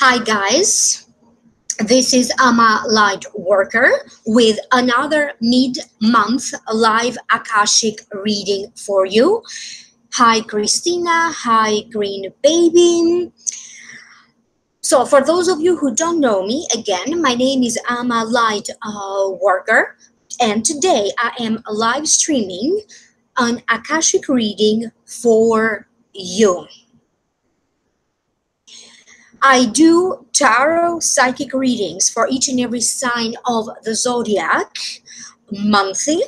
Hi guys, this is LightWorker with another mid-month live Akashic reading for you. Hi Christina, hi Green Baby. So for those of you who don't know me, again, my name is LightWorker, and today I am live streaming an Akashic reading for you. I do tarot psychic readings for each and every sign of the zodiac monthly.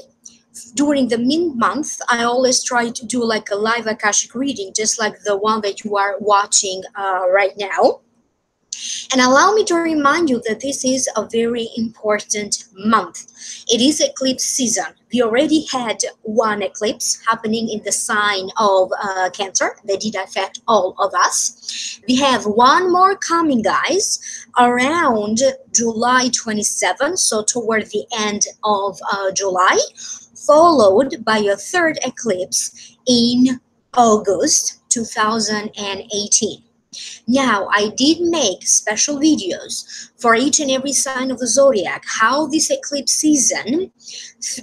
During the mid-month, I always try to do like a live Akashic reading, just like the one that you are watching right now. And allow me to remind you that this is a very important month. It is eclipse season. We already had one eclipse happening in the sign of Cancer that did affect all of us. We have one more coming, guys, around July 27th, so toward the end of July, followed by a third eclipse in August 2018. Now, I did make special videos for each and every sign of the zodiac, how this eclipse season,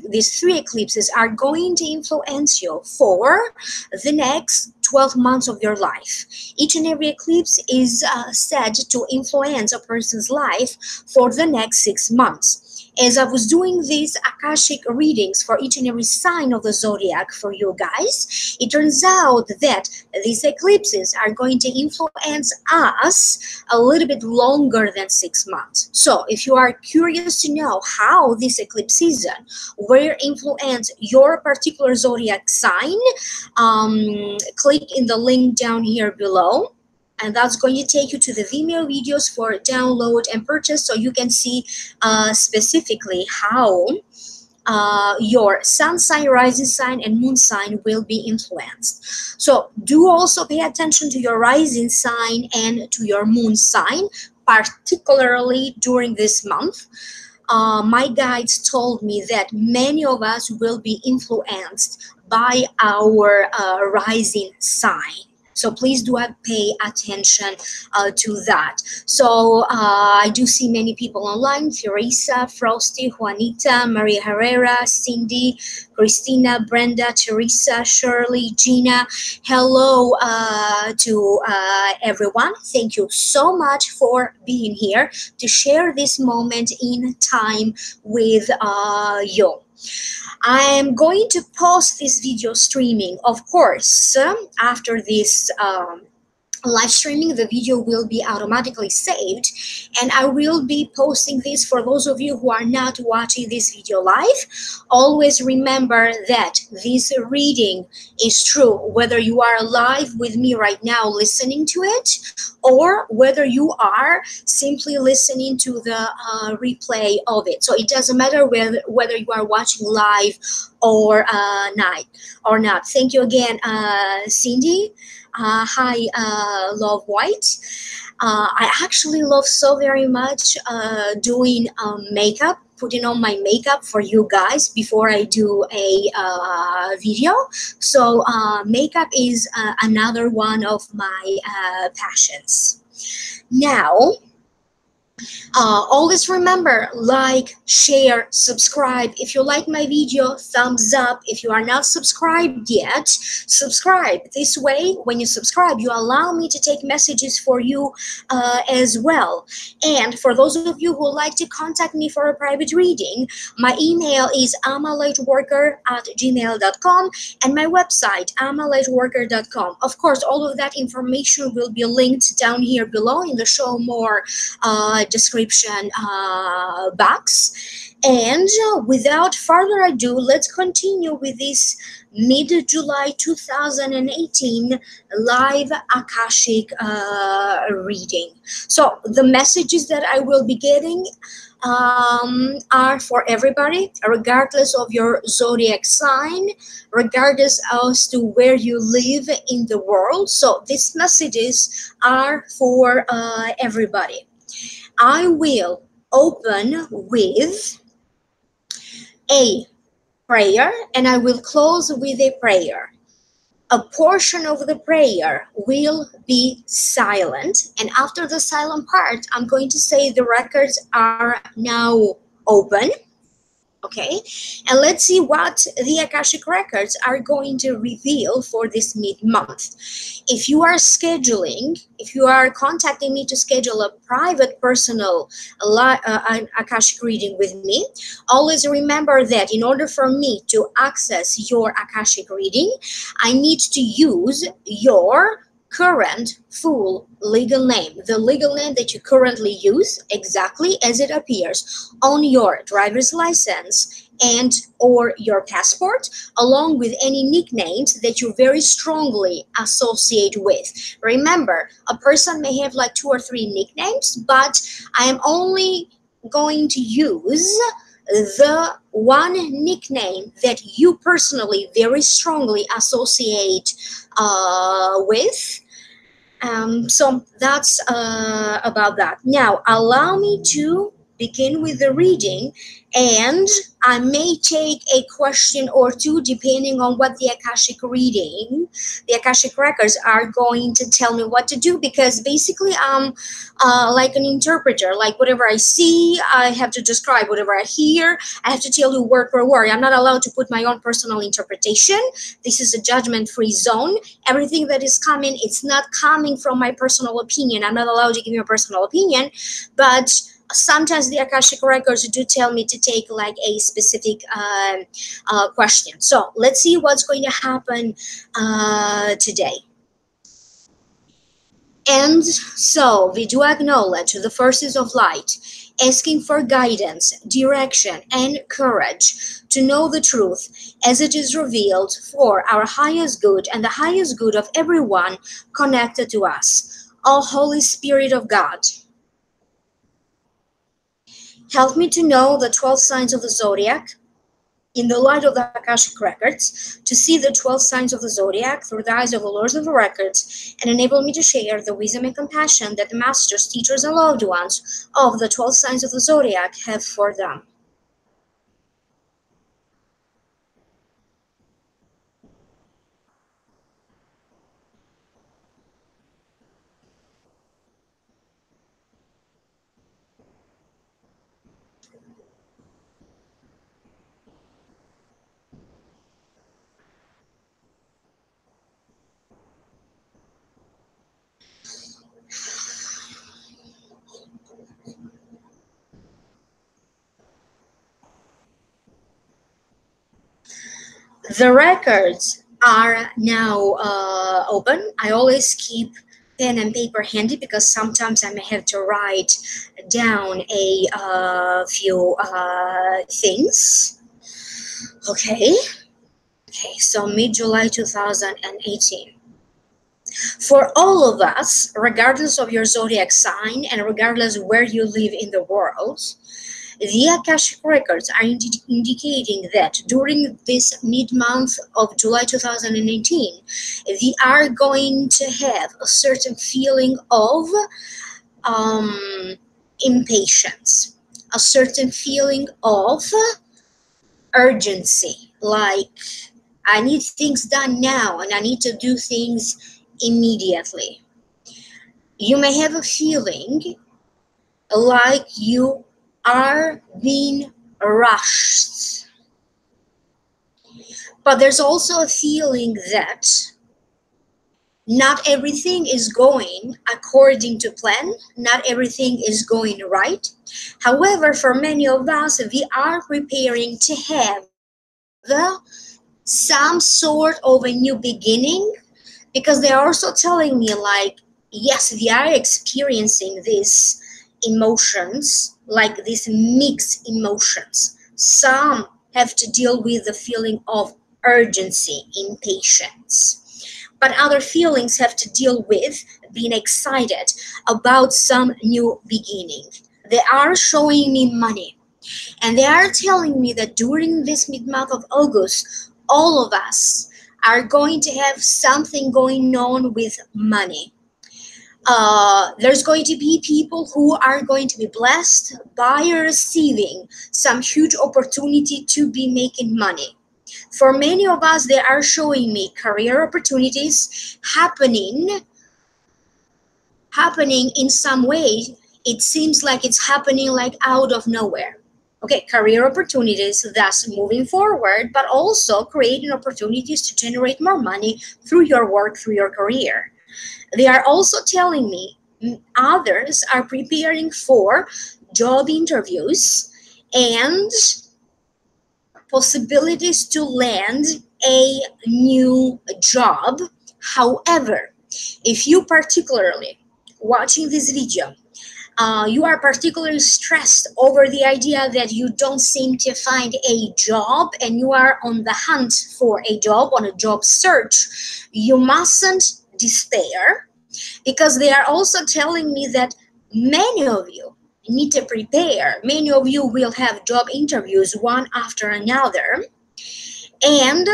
these three eclipses are going to influence you for the next 12 months of your life. Each and every eclipse is said to influence a person's life for the next 6 months. As I was doing these Akashic readings for each and every sign of the zodiac for you guys, it turns out that these eclipses are going to influence us a little bit longer than 6 months. So if you are curious to know how this eclipse season will influence your particular zodiac sign, click in the link down here below. And that's going to take you to the Vimeo videos for download and purchase, so you can see specifically how your sun sign, rising sign, and moon sign will be influenced. So do also pay attention to your rising sign and to your moon sign, particularly during this month. My guides told me that many of us will be influenced by our rising sign. So please do pay attention to that. So I do see many people online: Teresa, Frosty, Juanita, Maria Herrera, Cindy, Christina, Brenda, Teresa, Shirley, Gina. Hello to everyone. Thank you so much for being here to share this moment in time with you. I am going to post this video streaming, of course, after this live streaming. The video will be automatically saved, and I will be posting this for those of you who are not watching this video live. Always remember that this reading is true whether you are live with me right now listening to it, or whether you are simply listening to the replay of it. So it doesn't matter whether you are watching live or not. Thank you again, Cindy. Hi, Love White. I actually love so very much doing makeup, putting on my makeup for you guys before I do a video. So makeup is another one of my passions. Now, always remember, like, share, subscribe. If you like my video, thumbs up. If you are not subscribed yet, subscribe. This way, when you subscribe, you allow me to take messages for you as well. And for those of you who like to contact me for a private reading, my email is amalightworker@gmail.com, and my website, amalightworker.com. Of course, all of that information will be linked down here below in the show more description box. And without further ado, let's continue with this mid-July 2018 live Akashic reading. So the messages that I will be getting are for everybody, regardless of your zodiac sign, regardless as to where you live in the world. So these messages are for everybody. I will open with a prayer, and I will close with a prayer. a portion of the prayer will be silent, and after the silent part, I'm going to say the records are now open. Okay, and let's see what the Akashic records are going to reveal for this mid-month. If you are scheduling, if you are contacting me to schedule a private personal an Akashic reading with me, always remember that in order for me to access your Akashic reading, I need to use your current full legal name, the legal name that you currently use, exactly as it appears on your driver's license and or your passport, along with any nicknames that you very strongly associate with. Remember, a person may have like 2 or 3 nicknames, but I am only going to use the one nickname that you personally very strongly associate with. So that's about that. Now, allow me to begin with the reading, and I may take a question or two depending on what the Akashic reading, the Akashic records are going to tell me what to do, because basically I'm like an interpreter. Like whatever I see, I have to describe. Whatever I hear, I have to tell you word for word. I'm not allowed to put my own personal interpretation. This is a judgment-free zone. Everything that is coming, it's not coming from my personal opinion. I'm not allowed to give you a personal opinion, but sometimes the Akashic records do tell me to take like a specific question. So let's see what's going to happen today. And so we do acknowledge the forces of light, asking for guidance, direction, and courage to know the truth as it is revealed for our highest good and the highest good of everyone connected to us. O Holy Spirit of God, help me to know the 12 signs of the zodiac in the light of the Akashic records, to see the 12 signs of the zodiac through the eyes of the Lords of the records, and enable me to share the wisdom and compassion that the masters, teachers, and loved ones of the 12 signs of the zodiac have for them. The records are now open. I always keep pen and paper handy because sometimes I may have to write down a few things. Okay, so mid-July 2018. For all of us, regardless of your zodiac sign and regardless where you live in the world, the Akashic records are indicating that during this mid-month of July 2018, we are going to have a certain feeling of impatience, a certain feeling of urgency, like I need things done now and I need to do things immediately. You may have a feeling like you are being rushed. But there's also a feeling that not everything is going according to plan, not everything is going right. However, for many of us, we are preparing to have some sort of a new beginning, because they are also telling me like, yes, we are experiencing these emotions, like these mixed emotions. Some have to deal with the feeling of urgency, impatience, but other feelings have to deal with being excited about some new beginning. They are showing me money, and they are telling me that during this mid-month of August, all of us are going to have something going on with money. There's going to be people who are going to be blessed by receiving some huge opportunity to be making money. For many of us, they are showing me career opportunities happening in some way. It seems like it's happening like out of nowhere. Okay, career opportunities, thus moving forward, but also creating opportunities to generate more money through your work, through your career. They are also telling me others are preparing for job interviews and possibilities to land a new job. However, if you particularly watching this video, you are particularly stressed over the idea that you don't seem to find a job and you are on the hunt for a job, on a job search, you mustn't despair, because they are also telling me that many of you need to prepare. Many of you will have job interviews one after another, and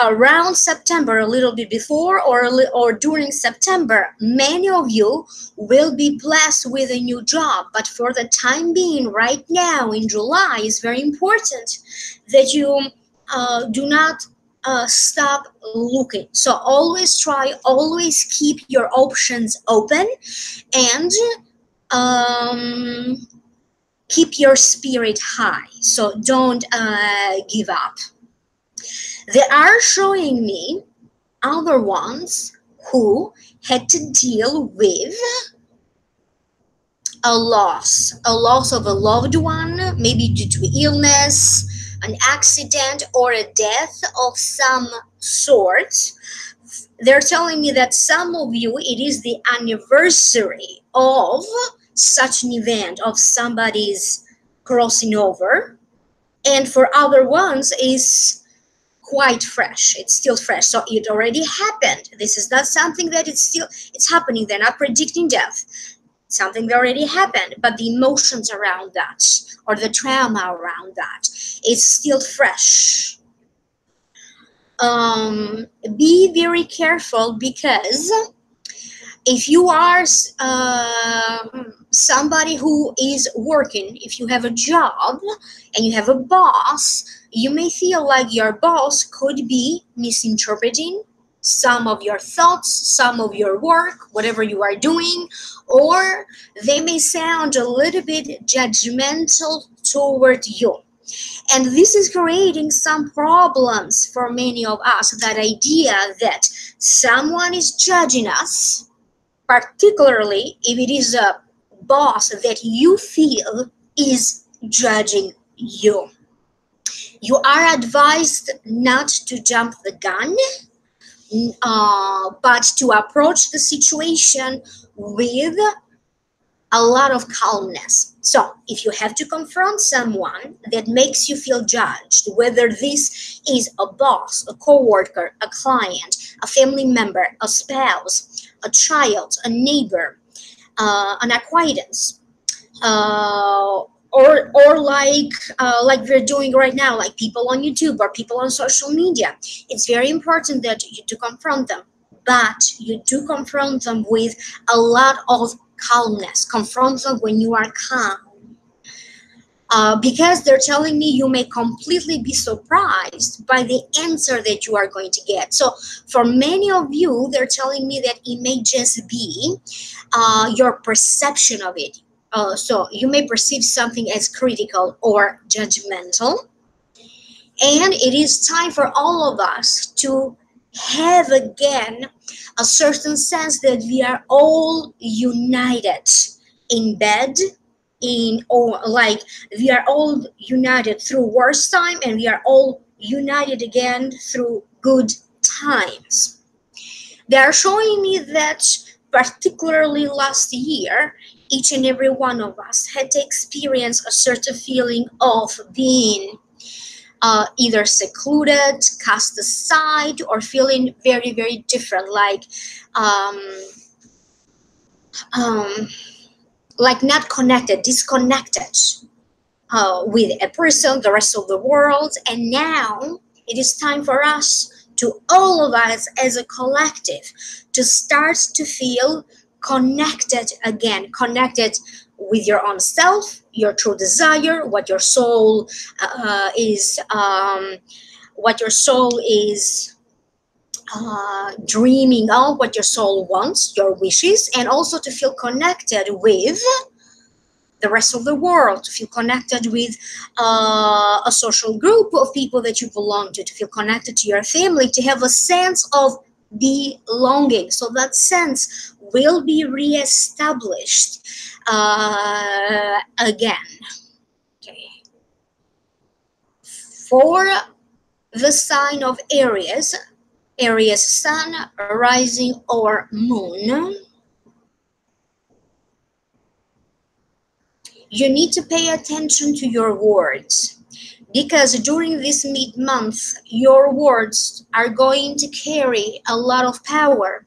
around September, a little bit before or during September, many of you will be blessed with a new job. But for the time being, right now in July, is very important that you do not stop looking. So always keep your options open, and keep your spirit high. So don't give up. They are showing me other ones who had to deal with a loss of a loved one, maybe due to illness, an accident, or a death of some sort. They're telling me that some of you, it is the anniversary of such an event, of somebody's crossing over, and for other ones is quite fresh. It's still fresh, so it already happened. This is not something that it's happening. They're not predicting death. Something that already happened, but the emotions around that, or the trauma around that, is still fresh. Be very careful, because if you are somebody who is working, if you have a job and you have a boss, you may feel like your boss could be misinterpreting some of your thoughts, some of your work, whatever you are doing, or they may sound a little bit judgmental toward you. And this is creating some problems for many of us, that idea that someone is judging us, particularly if it is a boss that you feel is judging you. You are advised not to jump the gun, but to approach the situation with a lot of calmness. So if you have to confront someone that makes you feel judged, whether this is a boss, a coworker, a client, a family member, a spouse, a child, a neighbor, an acquaintance, or like we're doing right now, like people on YouTube or people on social media, it's very important that you do confront them, but you do confront them with a lot of calmness. Confront them when you are calm. Because they're telling me you may completely be surprised by the answer that you are going to get. So for many of you, they're telling me that it may just be your perception of it. So you may perceive something as critical or judgmental. And it is time for all of us to have again a certain sense that we are all united in bed, like we are all united through worst time, and we are all united again through good times. They are showing me that particularly last year, each and every one of us had to experience a certain feeling of being either secluded, cast aside, or feeling very, very different, like not connected, disconnected with a person, the rest of the world. And now it is time for us, to all of us as a collective, to start to feel connected again, connected with your own self, your true desire, what your soul is, dreaming of, what your soul wants, your wishes, and also to feel connected with the rest of the world, to feel connected with a social group of people that you belong to feel connected to your family, to have a sense of belonging. So that sense will be reestablished again. Okay. For the sign of Aries, Aries sun, rising, or moon, you need to pay attention to your words, because during this mid-month, your words are going to carry a lot of power.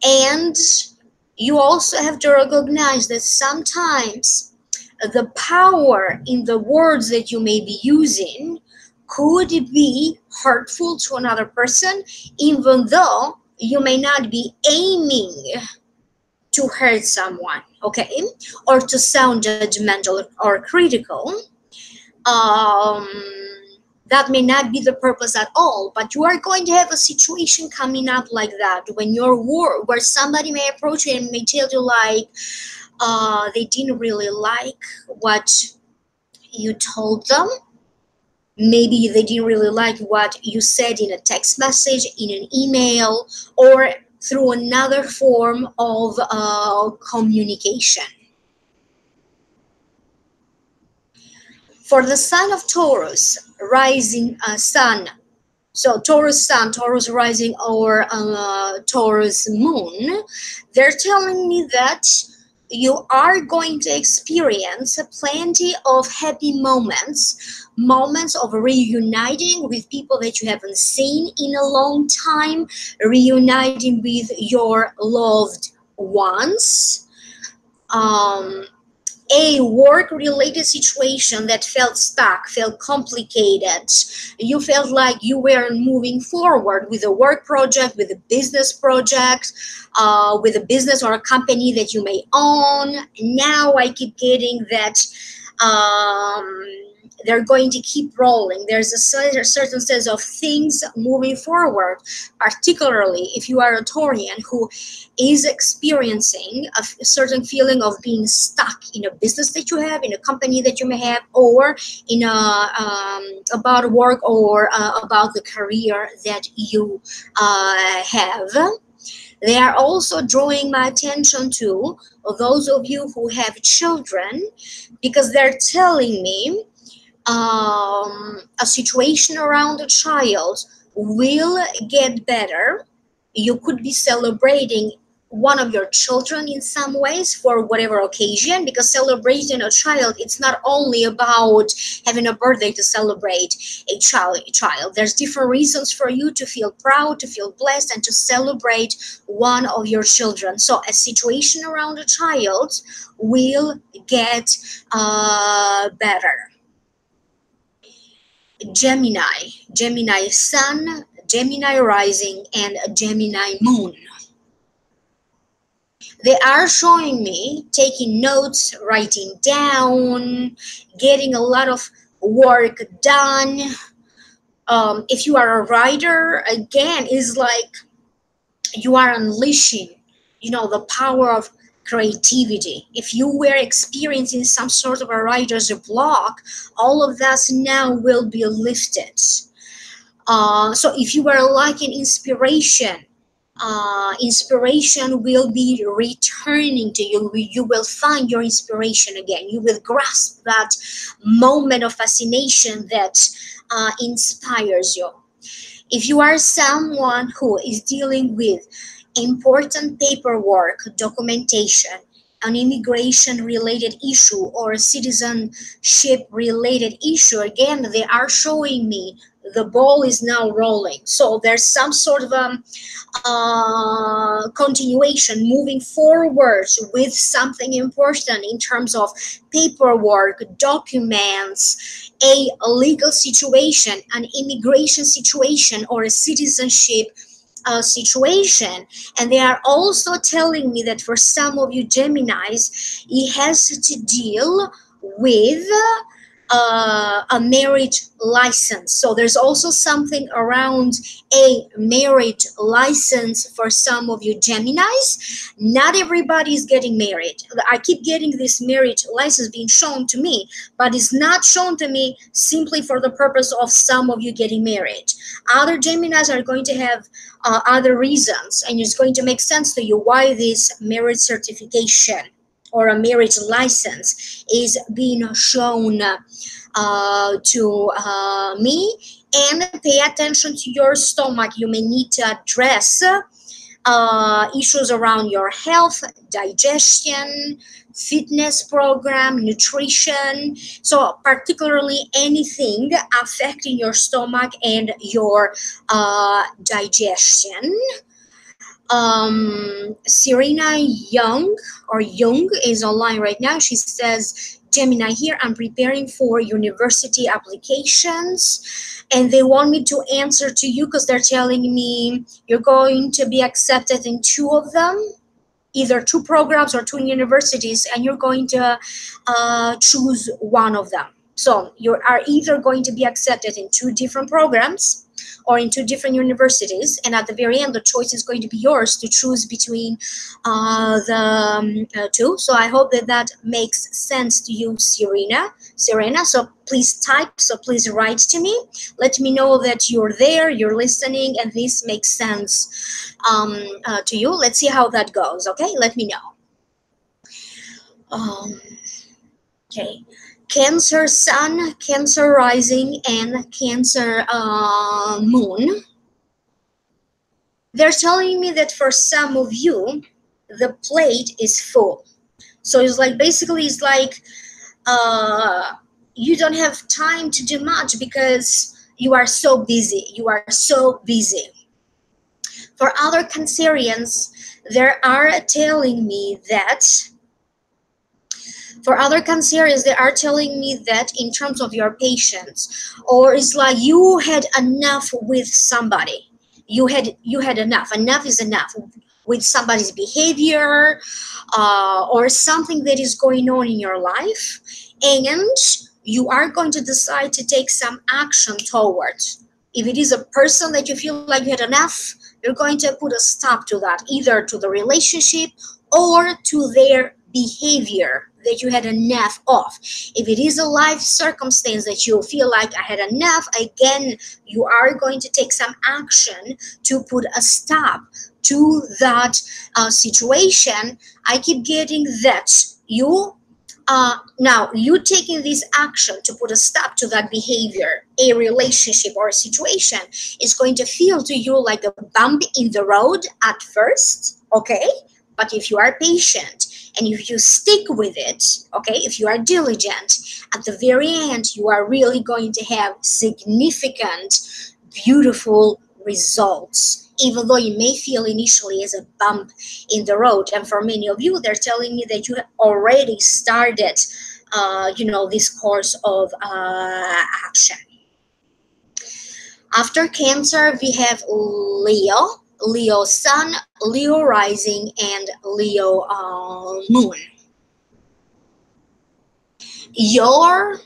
And you also have to recognize that sometimes the power in the words that you may be using could be hurtful to another person, even though you may not be aiming to hurt someone, okay, or to sound judgmental or critical. That may not be the purpose at all, but you are going to have a situation coming up like that, when your word, where somebody may approach you and may tell you like they didn't really like what you told them. Maybe they didn't really like what you said in a text message, in an email, or through another form of communication. For the sign of Taurus, rising sun, so Taurus sun, Taurus rising, or Taurus moon, they're telling me that you are going to experience plenty of happy moments, moments of reuniting with people that you haven't seen in a long time, reuniting with your loved ones. A work-related situation that felt stuck, felt complicated. You felt like you weren't moving forward with a work project, with a business project, with a business or a company that you may own. Now I keep getting that they're going to keep rolling. There's a certain sense of things moving forward, particularly if you are a Taurian who is experiencing a certain feeling of being stuck in a business that you have, in a company that you may have, or in about work, or about the career that you have. They are also drawing my attention to those of you who have children, because they're telling me a situation around a child will get better. You could be celebrating one of your children in some ways for whatever occasion, because celebrating a child, it's not only about having a birthday to celebrate a child. There's different reasons for you to feel proud, to feel blessed, and to celebrate one of your children. So a situation around a child will get better. Gemini sun, Gemini rising, and Gemini moon. They are showing me taking notes, writing down, getting a lot of work done. If you are a writer, again, it's like you are unleashing, the power of creativity. If you were experiencing some sort of a writer's block, all of that now will be lifted. So if you were lacking inspiration, inspiration will be returning to you. You will find your inspiration again. You will grasp that moment of fascination that inspires you. If you are someone who is dealing with important paperwork, documentation, an immigration-related issue, or a citizenship-related issue, again, they are showing me the ball is now rolling. So there's some sort of continuation, moving forward with something important in terms of paperwork, documents, a legal situation, an immigration situation, or a citizenship situation. And they are also telling me that for some of you Geminis, it has to deal with a marriage license. So there's also something around a marriage license for some of you Geminis. Not everybody is getting married. I keep getting this marriage license being shown to me, but it's not shown to me simply for the purpose of some of you getting married. Other Geminis are going to have other reasons, and it's going to make sense to you why this marriage certification or a marriage license is being shown to me. And pay attention to your stomach. You may need to address issues around your health, digestion, fitness program, nutrition. So particularly anything affecting your stomach and your digestion. Serena Young is online right now. She says, Gemini here, I'm preparing for university applications and they want me to answer to you because they're telling me you're going to be accepted in 2 of them, either 2 programs or 2 universities, and you're going to choose one of them. So you are either going to be accepted in 2 different programs or in 2 different universities, and at the very end the choice is going to be yours to choose between the 2. So I hope that that makes sense to you, Serena. So please type, so please write to me, let me know that you're there, you're listening, and this makes sense to you. Let's see how that goes. Okay, let me know. Okay, Cancer Sun, Cancer Rising, and Cancer Moon. They're telling me that for some of you, the plate is full. So it's like, basically, it's like you don't have time to do much because you are so busy. You are so busy. For other Cancerians, they are telling me that in terms of your patience, or it's like you had enough with somebody. You had enough. Enough is enough with somebody's behavior or something that is going on in your life, and you are going to decide to take some action towards. If it is a person that you feel like you had enough, you're going to put a stop to that, either to the relationship or to their behavior that you had enough of. If it is a life circumstance that you feel like I had enough, again, you are going to take some action to put a stop to that situation. I keep getting that you now you taking this action to put a stop to that behavior, a relationship or a situation, is going to feel to you like a bump in the road at first, okay? But if you are patient and if you stick with it, okay, if you are diligent, at the very end, you are really going to have significant, beautiful results, even though you may feel initially as a bump in the road. And for many of you, they're telling me that you have already started, this course of action. After Cancer, we have Leo Sun, Leo Rising, and Leo Moon. Your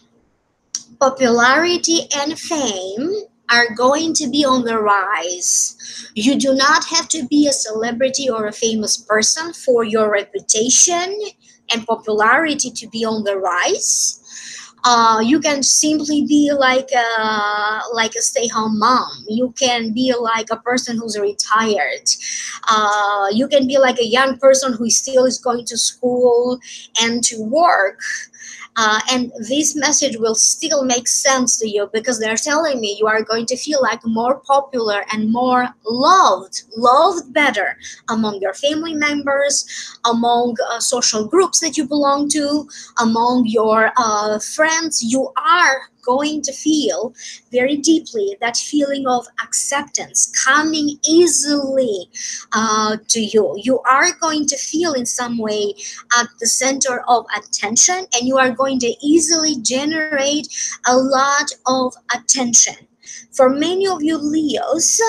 popularity and fame are going to be on the rise. You do not have to be a celebrity or a famous person for your reputation and popularity to be on the rise. You can simply be like a stay-home mom. You can be like a person who's retired. You can be like a young person who still is going to school and to work. And this message will still make sense to you because they're telling me you are going to feel like more popular and more loved better among your family members, among social groups that you belong to, among your friends. You are going to feel very deeply that feeling of acceptance coming easily to you. You are going to feel in some way at the center of attention, and you are going to easily generate a lot of attention. For many of you Leos,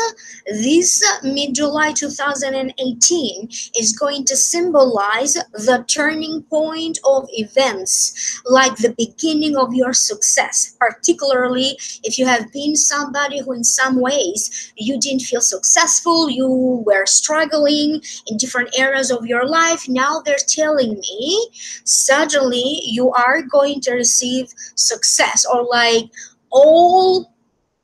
this mid-July 2018 is going to symbolize the turning point of events, like the beginning of your success, particularly if you have been somebody who in some ways you didn't feel successful, you were struggling in different areas of your life. Now they're telling me suddenly you are going to receive success, or like all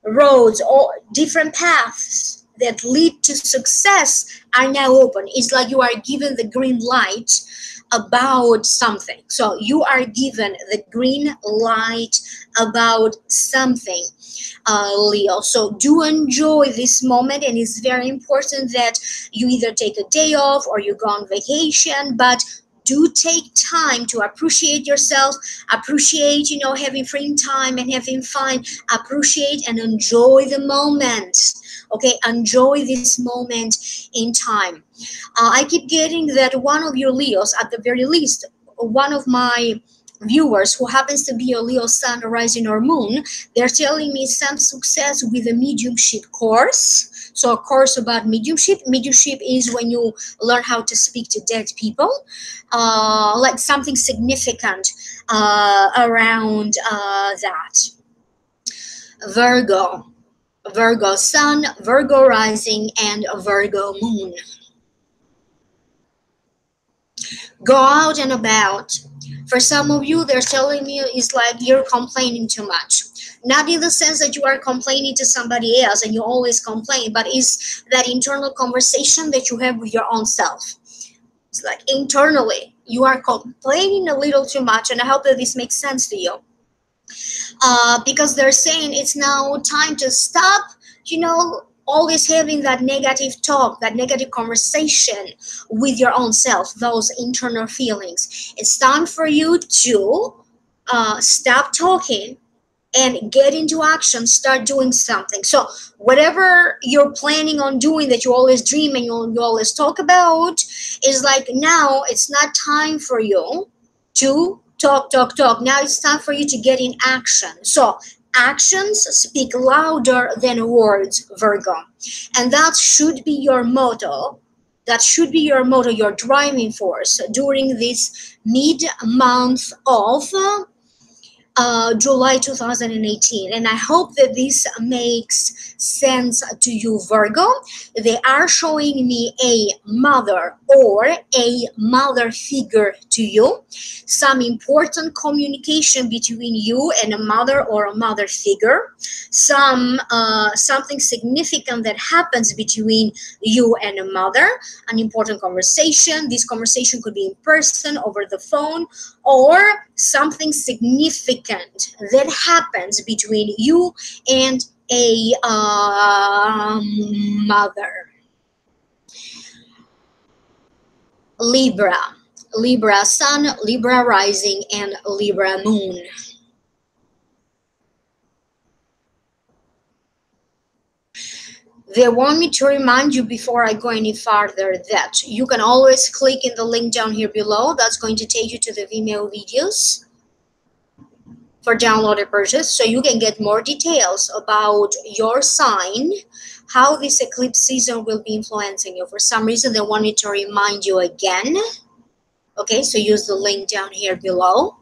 roads or different paths that lead to success are now open. It's like you are given the green light about something. So you are given the green light about something, Leo. So do enjoy this moment, and it's very important that you either take a day off or you go on vacation, but do take time to appreciate yourself, appreciate, having free time and having fun, appreciate and enjoy the moment. Okay, enjoy this moment in time. I keep getting that one of your Leos, at the very least, one of my viewers who happens to be a Leo sun, rising, or moon, they're telling me some success with a mediumship course. So a course about mediumship. Mediumship is when you learn how to speak to dead people, like something significant around that. Virgo sun, Virgo rising, and Virgo moon. Go out and about. For some of you, they're telling me it's like you're complaining too much. Not in the sense that you are complaining to somebody else and you always complain, but it's that internal conversation that you have with your own self. It's like internally, you are complaining a little too much, and I hope that this makes sense to you. Because they're saying it's now time to stop, always having that negative talk, that negative conversation with your own self, those internal feelings. It's time for you to stop talking and get into action, start doing something. So whatever you're planning on doing that you always dream and you always talk about, is like now it's not time for you to talk. Now it's time for you to get in action. So actions speak louder than words, Virgo. And that should be your motto. That should be your motto, your driving force during this mid-month of July 2018. And I hope that this makes sense to you, Virgo. They are showing me a mother or a mother figure to you. Some important communication between you and a mother or a mother figure. Something significant that happens between you and a mother. An important conversation. This conversation could be in person, over the phone, or something significant that happens between you and a mother. Libra sun, Libra rising, and Libra moon. They want me to remind you before I go any farther that you can always click in the link down here below. That's going to take you to the Vimeo videos for download or purchase, so you can get more details about your sign, how this eclipse season will be influencing you. For some reason, they want me to remind you again. Okay, so use the link down here below.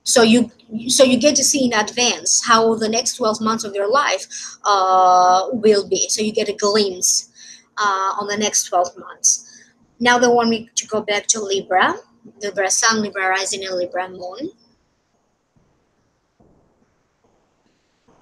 So you get to see in advance how the next 12 months of your life will be. So you get a glimpse on the next 12 months. Now they want me to go back to Libra. Libra sun, Libra rising, and Libra moon.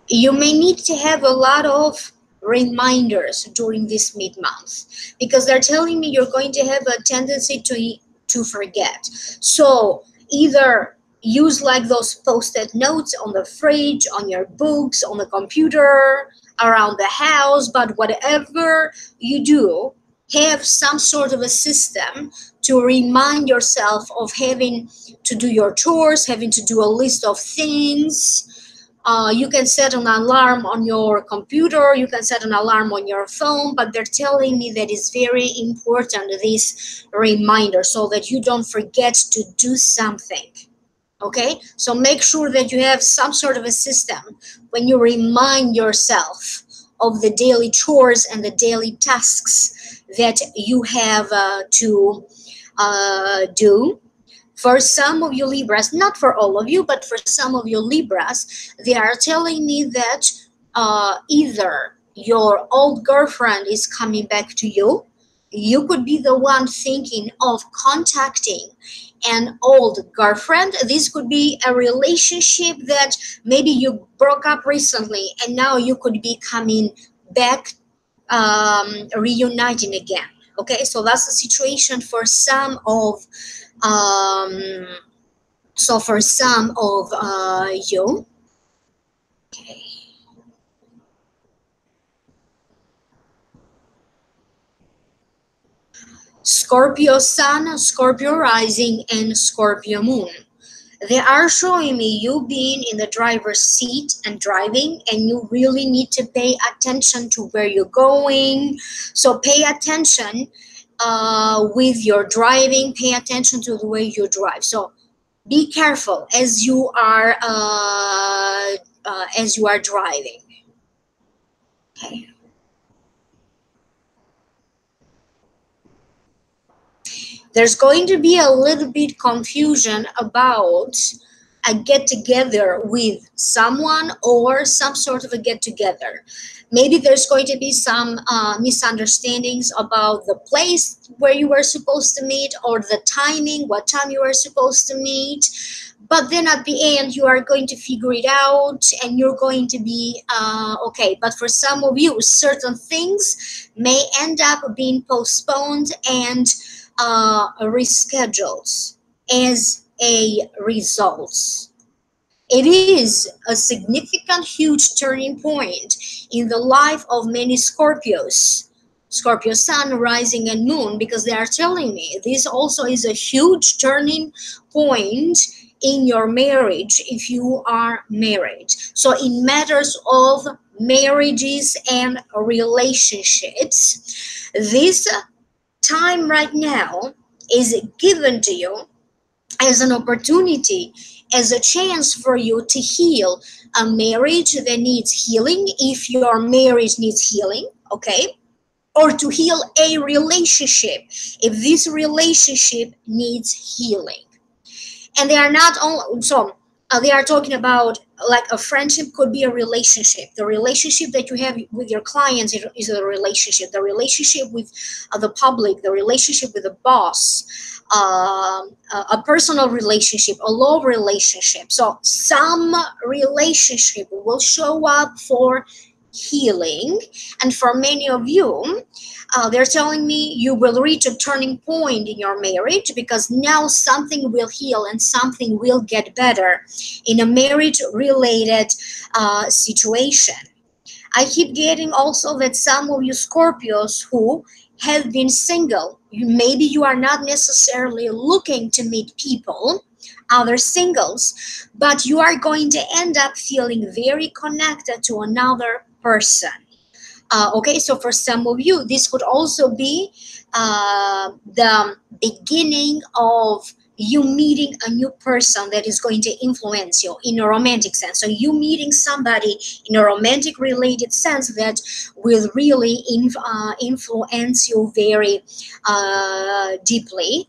You may need to have a lot of reminders during this mid-month, because they're telling me you're going to have a tendency to forget. So either use like those post-it notes on the fridge, on your books, on the computer, around the house, but whatever you do, have some sort of a system to remind yourself of having to do your chores, having to do a list of things. You can set an alarm on your computer, you can set an alarm on your phone, but they're telling me that it's very important, this reminder, so that you don't forget to do something. Okay, so make sure that you have some sort of a system when you remind yourself of the daily chores and the daily tasks that you have to do. For some of you Libras, not for all of you, but for some of you Libras, they are telling me that either your old girlfriend is coming back to you, you could be the one thinking of contacting an old girlfriend. This could be a relationship that maybe you broke up recently and now you could be coming back, reuniting again. Okay, so that's the situation for some of you. Okay. Scorpio Sun, Scorpio Rising, and Scorpio Moon. They are showing me you being in the driver's seat and driving, and you really need to pay attention to where you're going. So pay attention with your driving, pay attention to the way you drive. So be careful as you are driving. Okay. There's going to be a little bit confusion about a get together with someone or some sort of a get together. Maybe there's going to be some misunderstandings about the place where you were supposed to meet or the timing, what time you were supposed to meet. But then at the end, you are going to figure it out and you're going to be okay. But for some of you, certain things may end up being postponed and rescheduled as a result. It is a significant, huge turning point in the life of many Scorpios, Scorpio Sun, Rising, and Moon, because they are telling me this also is a huge turning point in your marriage if you are married. So in matters of marriages and relationships, this time right now is given to you as an opportunity, as a chance for you to heal a marriage that needs healing, if your marriage needs healing, okay? Or to heal a relationship, if this relationship needs healing. And they are not only, so they are talking about like a friendship could be a relationship. The relationship that you have with your clients is a relationship. The relationship with the public, the relationship with the boss, a personal relationship, a love relationship. So some relationship will show up for healing. And for many of you, they're telling me you will reach a turning point in your marriage because now something will heal and something will get better in a marriage related situation. I keep getting also that some of you Scorpios who have been single, maybe you are not necessarily looking to meet people, other singles, but you are going to end up feeling very connected to another person. Okay, so for some of you, this could also be the beginning of you meeting a new person that is going to influence you in a romantic sense. So you meeting somebody in a romantic related sense that will really influence you very deeply.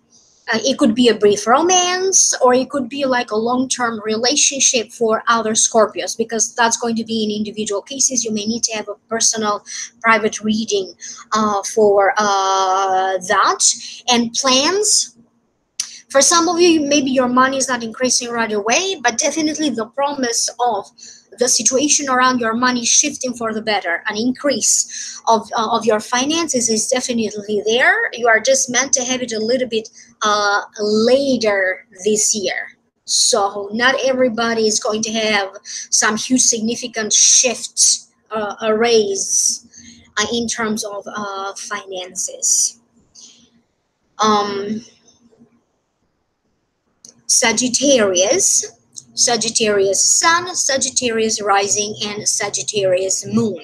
It could be a brief romance, or it could be like a long-term relationship for other Scorpios, because that's going to be in individual cases. You may need to have a personal private reading for that. And plans, for some of you, maybe your money is not increasing right away, but definitely the promise of the situation around your money shifting for the better, an increase of your finances is definitely there. You are just meant to have it a little bit later this year. So not everybody is going to have some huge significant shift, a raise in terms of finances. Sagittarius Sun, Sagittarius Rising, and Sagittarius Moon.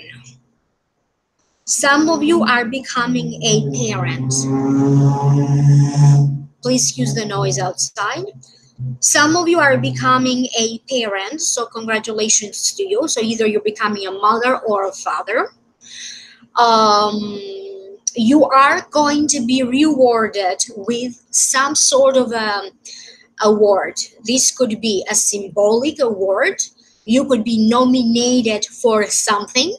Some of you are becoming a parent. Please excuse the noise outside. Some of you are becoming a parent, so congratulations to you. So either you're becoming a mother or a father. You are going to be rewarded with some sort of award. This could be a symbolic award. You could be nominated for something.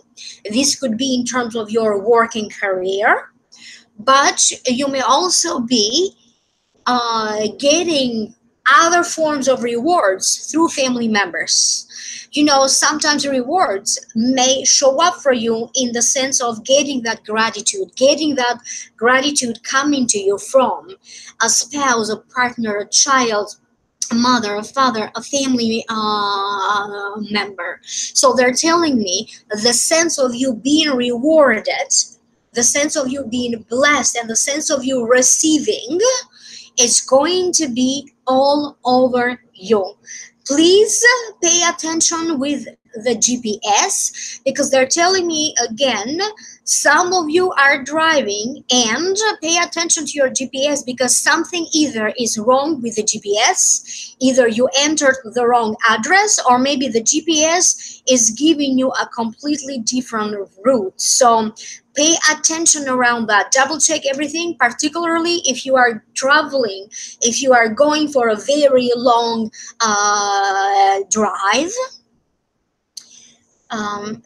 This could be in terms of your working career, but you may also be getting other forms of rewards through family members. You know, sometimes rewards may show up for you in the sense of getting that gratitude coming to you from a spouse, a partner, a child, a mother, a father, a family member. So they're telling me the sense of you being rewarded, the sense of you being blessed, and the sense of you receiving is going to be all over you. Please pay attention with the GPS, because they're telling me again, some of you are driving, and pay attention to your GPS, because something either is wrong with the GPS, either you entered the wrong address, or maybe the GPS is giving you a completely different route. So pay attention around that. Double check everything, particularly if you are traveling, if you are going for a very long drive.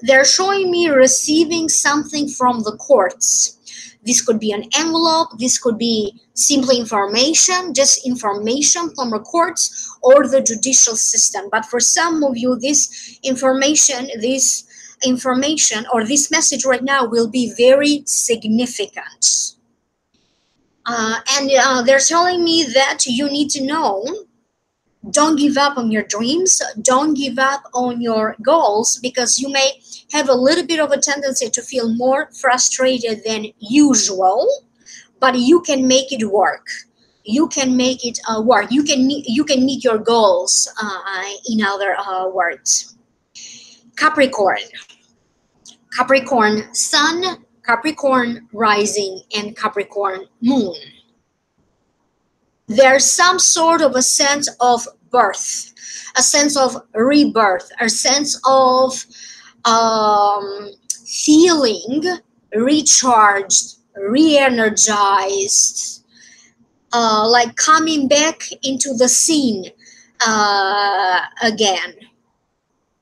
They're showing me receiving something from the courts. This could be an envelope, this could be simply information, just information from the courts or the judicial system. But for some of you, this information or this message right now will be very significant. And they're telling me that you need to know, don't give up on your dreams, don't give up on your goals, because you may have a little bit of a tendency to feel more frustrated than usual, but you can make it work. You can make it work. You can meet your goals, in other words. Capricorn sun, Capricorn rising, and Capricorn moon. There's some sort of a sense of birth, a sense of rebirth, a sense of feeling recharged, re-energized, like coming back into the scene again.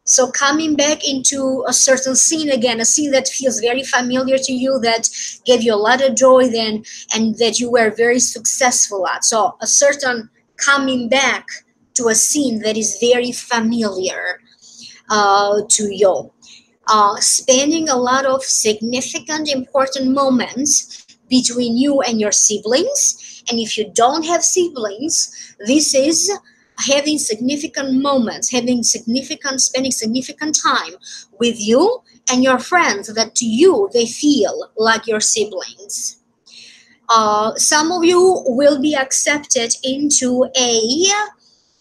So coming back into a certain scene again, a scene that feels very familiar to you, that gave you a lot of joy then, and that you were very successful at. So a certain coming back to a scene that is very familiar to you. Spending a lot of significant, important moments between you and your siblings. And if you don't have siblings, this is having significant moments, spending significant time with you and your friends that to you, they feel like your siblings. Some of you will be accepted into a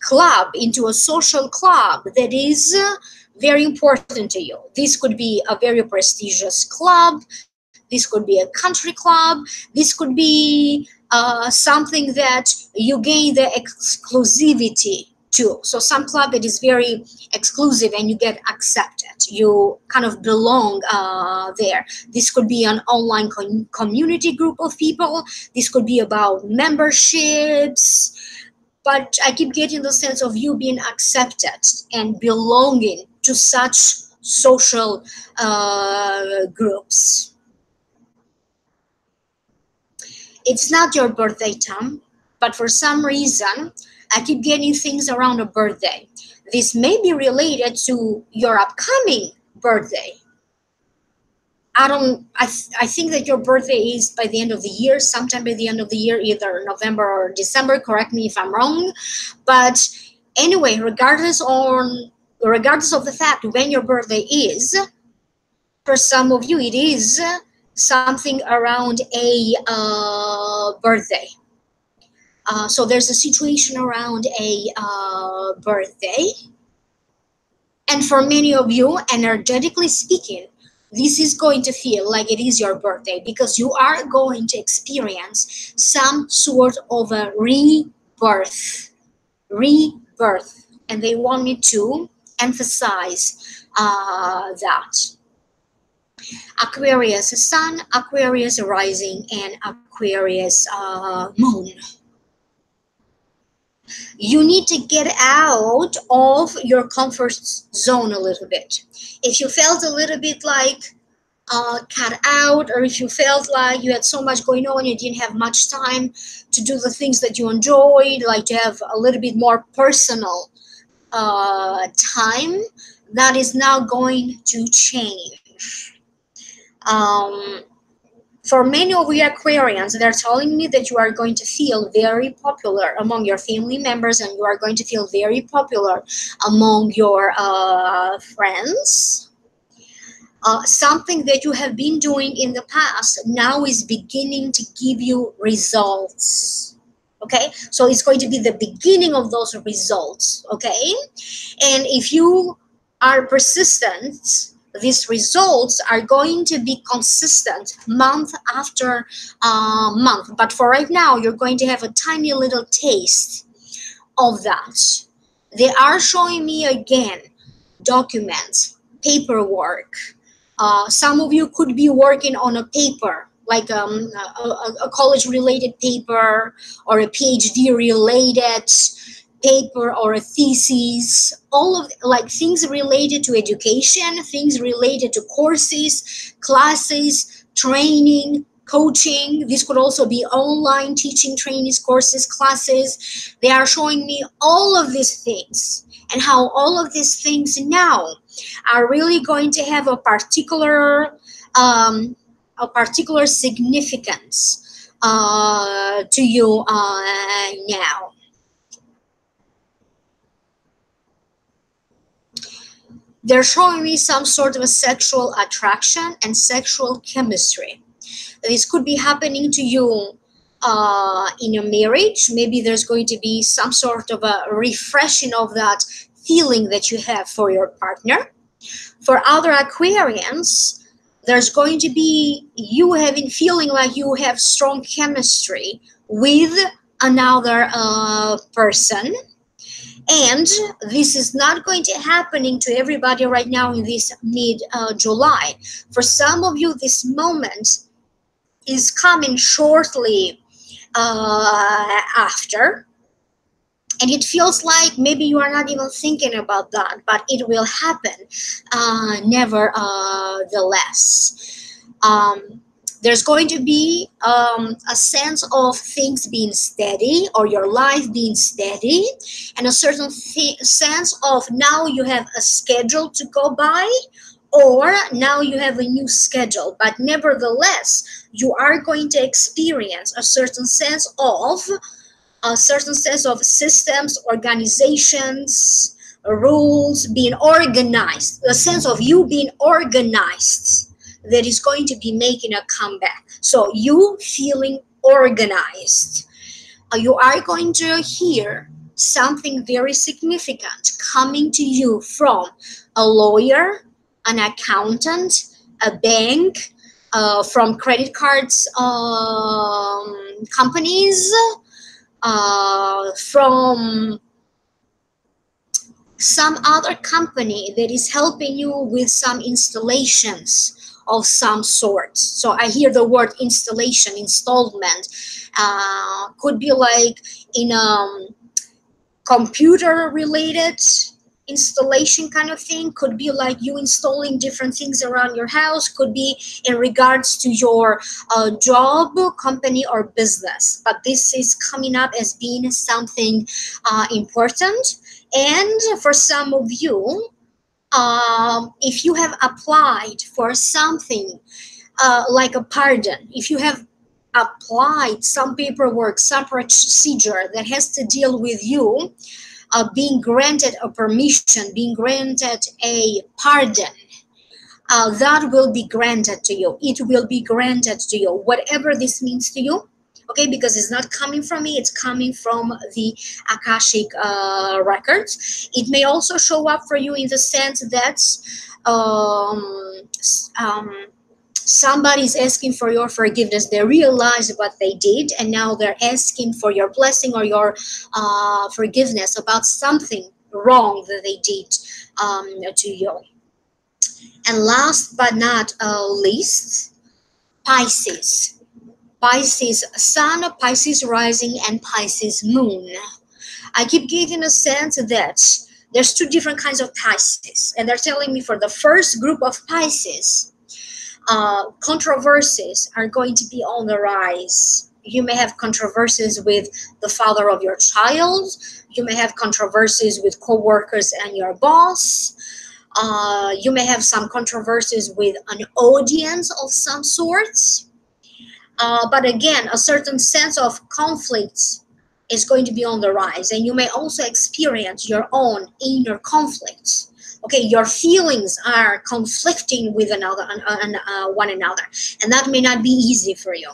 club, into a social club that is very important to you. This could be a very prestigious club. This could be a country club. This could be something that you gain the exclusivity to. So some club that is very exclusive and you get accepted. You kind of belong there. This could be an online community group of people. This could be about memberships. But I keep getting the sense of you being accepted and belonging to such social groups. It's not your birthday, Tom, but for some reason, I keep getting things around a birthday. This may be related to your upcoming birthday. I think that your birthday is by the end of the year, sometime by the end of the year, either November or December. Correct me if I'm wrong. But anyway, regardless of the fact when your birthday is, for some of you, it is something around a birthday. So there's a situation around a birthday. And for many of you, energetically speaking, this is going to feel like it is your birthday, because you are going to experience some sort of a rebirth. rebirth. And they want me to emphasize that. Aquarius Sun, Aquarius Rising, and Aquarius Moon. You need to get out of your comfort zone a little bit. If you felt a little bit like cut out, or if you felt like you had so much going on, you didn't have much time to do the things that you enjoyed, like to have a little bit more personal time, that is now going to change. For many of you Aquarians, they're telling me that you are going to feel very popular among your family members, and you are going to feel very popular among your friends. Something that you have been doing in the past now is beginning to give you results. Okay, so it's going to be the beginning of those results. Okay, and if you are persistent, these results are going to be consistent month after month. But for right now, you're going to have a tiny little taste of that. They are showing me again documents, paperwork. Some of you could be working on a paper, like a college-related paper, or a PhD-related paper, or a thesis. All of like things related to education, things related to courses, classes, training, coaching. This could also be online teaching, trainings, courses, classes. They are showing me all of these things, and how all of these things now are really going to have a particular significance to you now. They're showing me some sort of a sexual attraction and sexual chemistry. This could be happening to you in a marriage. Maybe there's going to be some sort of a refreshing of that feeling that you have for your partner. For other Aquarians, there's going to be you feeling like you have strong chemistry with another person. And this is not going to happening to everybody right now in this mid-July. For some of you, this moment is coming shortly after. And it feels like maybe you are not even thinking about that, but it will happen nevertheless. There's going to be a sense of things being steady, or your life being steady, and a certain sense of now you have a schedule to go by, or now you have a new schedule. But nevertheless, you are going to experience a certain sense of systems, organizations, rules, being organized, the sense of you being organized, that is going to be making a comeback. So you feeling organized. You are going to hear something very significant coming to you from a lawyer, an accountant, a bank, from credit cards companies, from some other company that is helping you with some installations of some sort. So I hear the word installation, installment. Could be like in computer related installation kind of thing. Could be like you installing different things around your house. Could be in regards to your job, company, or business. But this is coming up as being something important. And for some of you, if you have applied for something like a pardon, if you have applied some paperwork, some procedure that has to deal with you being granted a permission, being granted a pardon, that will be granted to you. It will be granted to you, whatever this means to you. Okay, because it's not coming from me, it's coming from the Akashic records. It may also show up for you in the sense that Somebody's asking for your forgiveness. They realize what they did, and now they're asking for your blessing or your forgiveness about something wrong that they did to you. And last but not least, Pisces. Pisces Sun, Pisces Rising, and Pisces Moon. I keep getting a sense that there's two different kinds of Pisces, and they're telling me for the first group of Pisces, controversies are going to be on the rise. You may have controversies with the father of your child. You may have controversies with co-workers and your boss. You may have some controversies with an audience of some sorts. But again, a certain sense of conflict is going to be on the rise, and you may also experience your own inner conflicts. Okay, your feelings are conflicting with one another, and that may not be easy for you.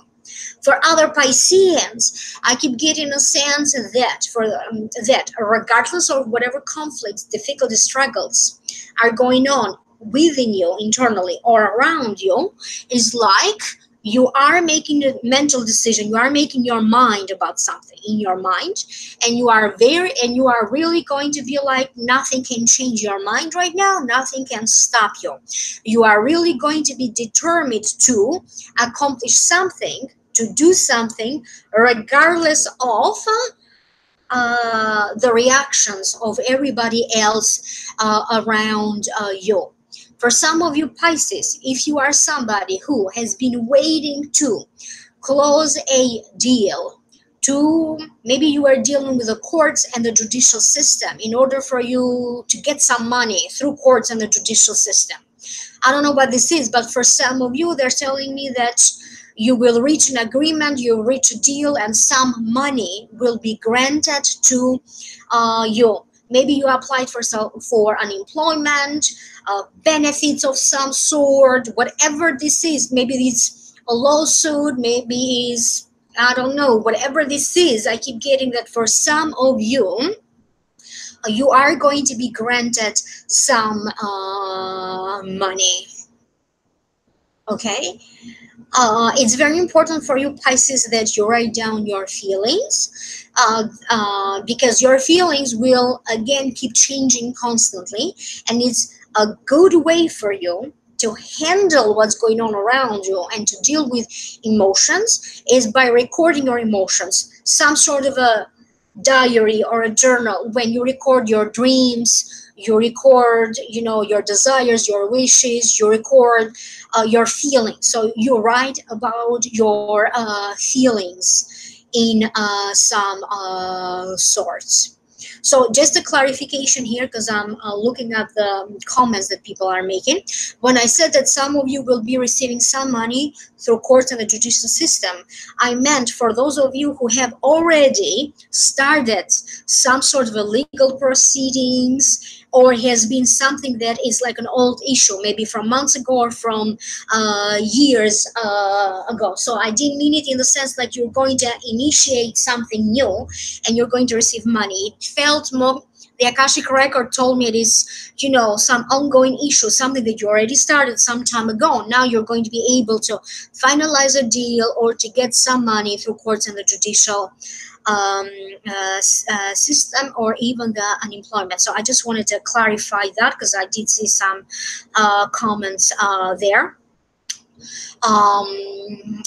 For other Pisceans, I keep getting a sense that regardless of whatever conflicts, difficulties, struggles are going on within you internally or around you, is like you are making a mental decision. You are making your mind about something in your mind, and you are really going to be like, nothing can change your mind right now. Nothing can stop you. You are really going to be determined to accomplish something, to do something, regardless of the reactions of everybody else around you. For some of you Pisces, if you are somebody who has been waiting to close a deal, maybe you are dealing with the courts and the judicial system in order for you to get some money through courts and the judicial system. I don't know what this is, but for some of you, they're telling me that you will reach an agreement, you'll reach a deal, and some money will be granted to you. Maybe you applied for unemployment, benefits of some sort, whatever this is. Maybe it's a lawsuit, maybe it's, I don't know, whatever this is. I keep getting that for some of you, you are going to be granted some money. Okay? It's very important for you Pisces that you write down your feelings, because your feelings will again keep changing constantly, and it's a good way for you to handle what's going on around you and to deal with emotions is by recording your emotions, some sort of a diary or a journal. When you record your dreams, you record, your desires, your wishes, you record your feelings. So you write about your feelings in some sorts. So just a clarification here, because I'm looking at the comments that people are making. When I said that some of you will be receiving some money through courts and the judicial system, I meant for those of you who have already started some sort of a legal proceedings, or has been something that is like an old issue, maybe from months ago or from years ago. So I didn't mean it in the sense that you're going to initiate something new and you're going to receive money. It felt more, the Akashic record told me it is, some ongoing issue, something that you already started some time ago. Now you're going to be able to finalize a deal or to get some money through courts and the judicial system, or even the unemployment. So I just wanted to clarify that, because I did see some comments there.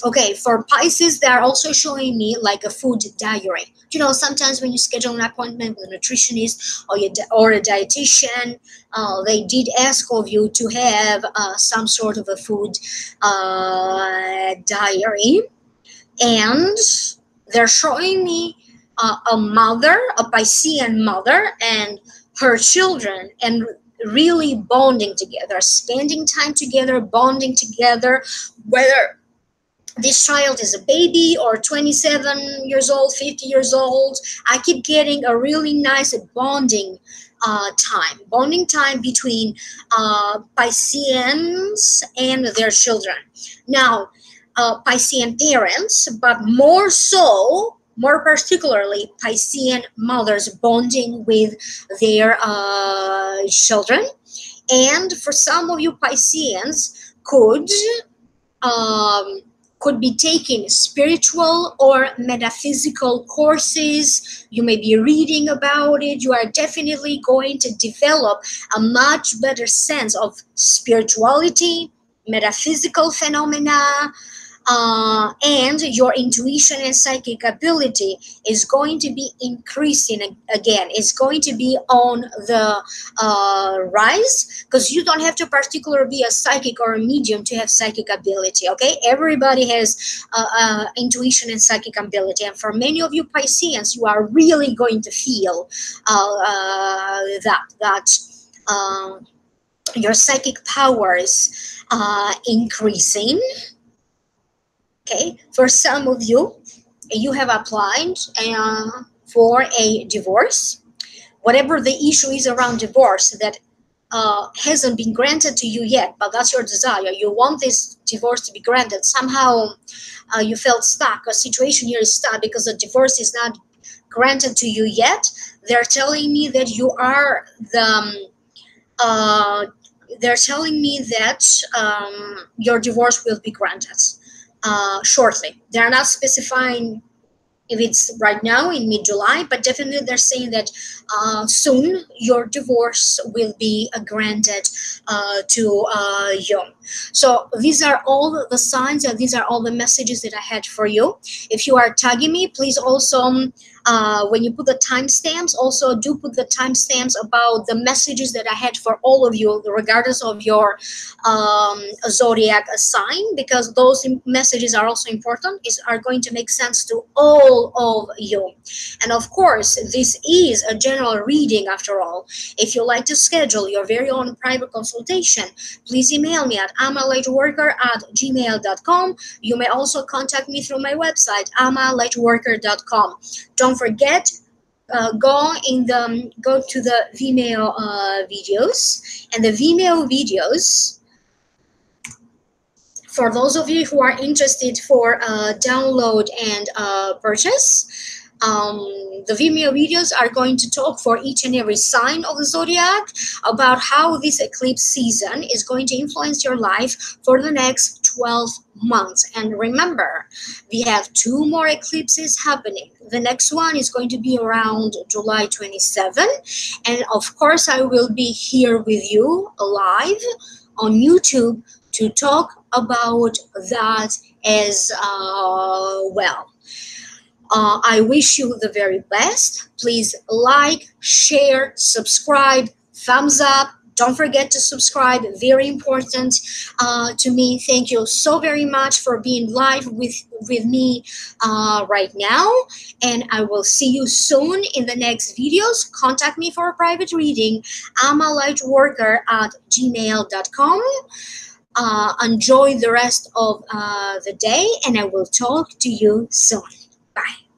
Okay, for Pisces, they're also showing me like a food diary. Sometimes when you schedule an appointment with a nutritionist or a dietitian, they did ask of you to have some sort of a food diary. And they're showing me a Piscean mother and her children, and really bonding together, spending time together, bonding together, whether this child is a baby or 27 years old, 50 years old. I keep getting a really nice bonding time between Pisceans and their children. Now, Piscean parents, but more particularly Piscean mothers bonding with their children. And for some of you Pisceans could could be taking spiritual or metaphysical courses. You may be reading about it. You are definitely going to develop a much better sense of spirituality, metaphysical phenomena, and your intuition and psychic ability is going to be increasing again. It's going to be on the rise, because you don't have to particularly be a psychic or a medium to have psychic ability. Okay, everybody has intuition and psychic ability, and for many of you Pisceans, you are really going to feel that your psychic powers increasing. Okay, for some of you, you have applied for a divorce. Whatever the issue is around divorce that hasn't been granted to you yet, but that's your desire. You want this divorce to be granted. Somehow you felt stuck. A situation here is stuck because the divorce is not granted to you yet. They're telling me that you are they're telling me that your divorce will be granted shortly. They're not specifying if it's right now in mid-July, but definitely they're saying that soon your divorce will be granted to you. So these are all the signs, and these are all the messages that I had for you. If you are tagging me, please also when you put the timestamps, also do put the timestamps about the messages that I had for all of you, regardless of your zodiac sign, because those messages are also important, are going to make sense to all of you. And of course, this is a general reading after all. If you like to schedule your very own private consultation, please email me at amalightworker@gmail.com. You may also contact me through my website, amalightworker.com. Don't forget, go to the Vimeo videos, and the Vimeo videos, for those of you who are interested for download and purchase, the Vimeo videos are going to talk for each and every sign of the zodiac about how this eclipse season is going to influence your life for the next 12 months. And remember, we have 2 more eclipses happening. The next one is going to be around July 27. And of course, I will be here with you live on YouTube to talk about that as well. I wish you the very best. Please like, share, subscribe, thumbs up. Don't forget to subscribe. Very important to me. Thank you so very much for being live with me right now. And I will see you soon in the next videos. Contact me for a private reading. amalightworker@gmail.com. Enjoy the rest of the day, and I will talk to you soon. Bye.